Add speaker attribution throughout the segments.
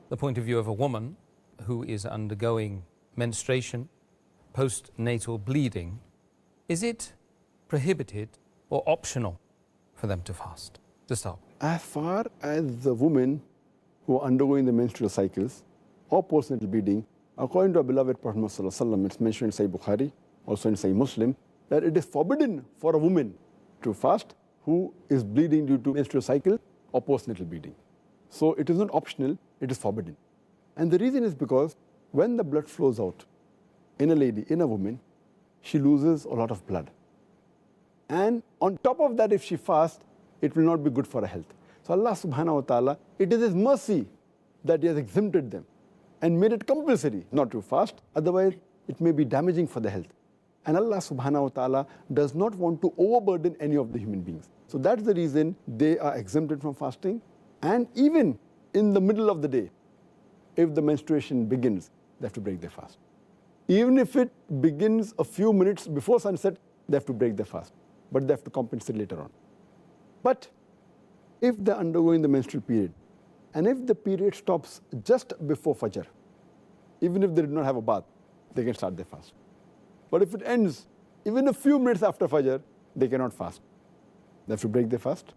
Speaker 1: the point of view of a woman who is undergoing menstruation, postnatal bleeding, is it prohibited or optional for them to fast to start?
Speaker 2: As far as the women who are undergoing the menstrual cycles or postnatal bleeding, according to our beloved Prophet Muhammad sallallahu alaihi wasallam, it's mentioned in Sahih Bukhari, also in Sahih Muslim, that it is forbidden for a woman to fast who is bleeding due to menstrual cycle or postnatal bleeding. So it is not optional, it is forbidden. And the reason is because when the blood flows out in a lady, in a woman, she loses a lot of blood. And on top of that, if she fasts, it will not be good for her health. So Allah subhanahu wa ta'ala, it is His mercy that He has exempted them and made it compulsory not to fast, otherwise it may be damaging for the health. And Allah subhanahu wa ta'ala does not want to overburden any of the human beings. So that's the reason they are exempted from fasting. And even in the middle of the day, if the menstruation begins, they have to break their fast. Even if it begins a few minutes before sunset, they have to break their fast. But they have to compensate later on. But if they're undergoing the menstrual period, and if the period stops just before Fajr, even if they did not have a bath, they can start their fast. But if it ends even a few minutes after Fajr, they cannot fast. They have to break their fast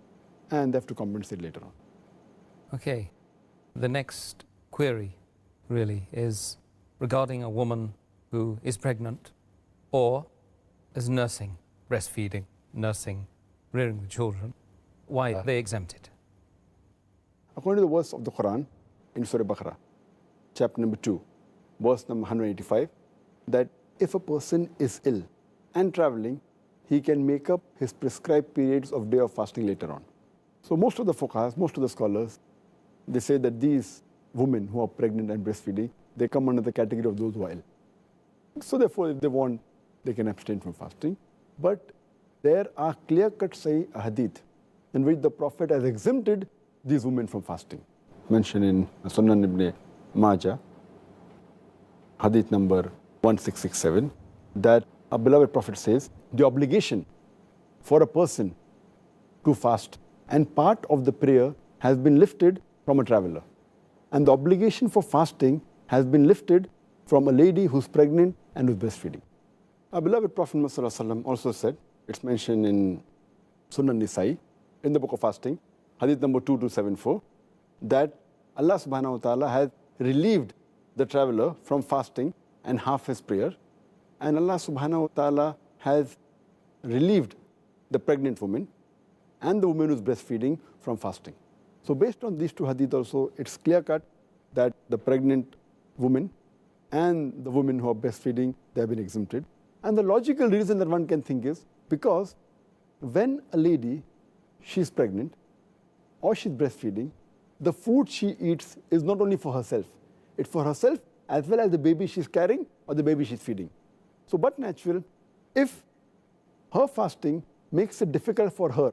Speaker 2: and they have to compensate later on.
Speaker 1: Okay. The next query really is regarding a woman who is pregnant or is nursing, breastfeeding, nursing, rearing the children. Why are they exempted?
Speaker 2: According to the verse of the Quran in Surah Baqarah, chapter number 2, verse number 185, that if a person is ill and traveling, he can make up his prescribed periods of day of fasting later on. So most of the fuqahas, most of the scholars, they say that these women who are pregnant and breastfeeding, they come under the category of those who are ill. So therefore, if they want, they can abstain from fasting. But there are clear-cut Sahih hadith in which the Prophet has exempted these women from fasting. Mentioned in Sunan ibn Majah, hadith number 1667, that our beloved Prophet says, the obligation for a person to fast and part of the prayer has been lifted from a traveler. And the obligation for fasting has been lifted from a lady who's pregnant and who's breastfeeding. Our beloved Prophet Muhammad also said, it's mentioned in Sunan Nisa'i, in the book of fasting, hadith number 2274, that Allah subhanahu wa ta'ala has relieved the traveler from fasting and half his prayer, and Allah subhanahu wa ta'ala has relieved the pregnant woman and the woman who's breastfeeding from fasting. So based on these two hadith also, it's clear-cut that the pregnant woman and the women who are breastfeeding, they have been exempted. And the logical reason that one can think is because when a lady, she's pregnant or she's breastfeeding, the food she eats is not only for herself, it's for herself as well as the baby she's carrying or the baby she's feeding. So but natural, if her fasting makes it difficult for her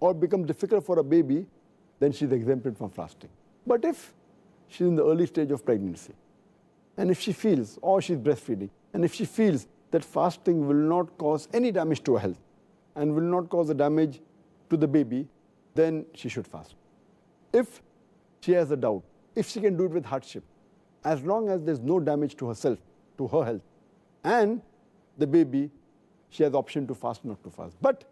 Speaker 2: or becomes difficult for a baby, then she's exempted from fasting. But if she's in the early stage of pregnancy, and if she feels, or she's breastfeeding, and if she feels that fasting will not cause any damage to her health and will not cause a damage to the baby, then she should fast. If she has a doubt, if she can do it with hardship, as long as there's no damage to herself, to her health, and the baby, she has the option to fast, not to fast. But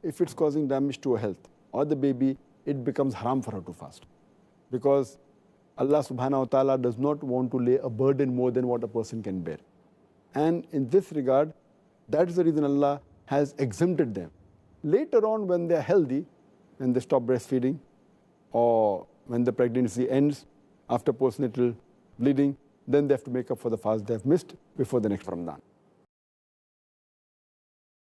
Speaker 2: if it's causing damage to her health or the baby, it becomes haram for her to fast. Because Allah subhanahu wa ta'ala does not want to lay a burden more than what a person can bear. And in this regard, that is the reason Allah has exempted them. Later on, when they are healthy, when they stop breastfeeding, or when the pregnancy ends after postnatal bleeding, then they have to make up for the fast they have missed before the next Ramadan.